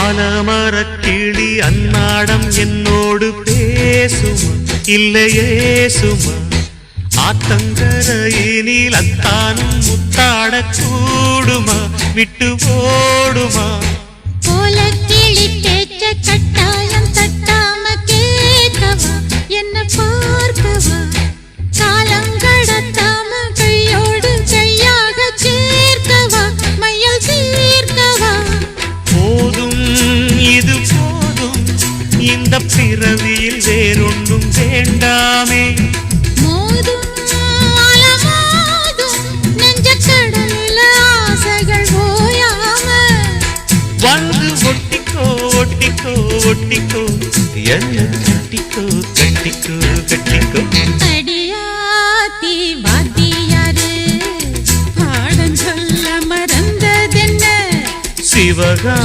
ஆலமரக்கிளி அன்னாடம் என்னோடு பேசுமா இல்லையே சுமா ஆத்தங்கரையினில் அத்தானும் முத்தாட கூடுமா விட்டு ஓடுமா போல கிளி பேச்ச கட்டாயம் தட்டாம கேட்கவா என்ன பார்க்கவா காலம் கடத்தாம கையோடு கையாக சேர்க்கவா மையல் தீர்க்கவா போதும் இது போதும் இந்த பிறவியில் வேறொன்றும் வேண்டாமே மோதும் அலமோதும் நெஞ்ச கடலில் ஆசைகள் ஓயாம வந்து ஒட்டிக்கோ ஒட்டிக்கோ ஒட்டிக்கோ என்ன கட்டிக்கோ கட்டிக்கோ கட்டிக்கோ அடியாத்தி வாத்தியாரு பாடம் சொல்ல மறந்ததென்ன சிவகா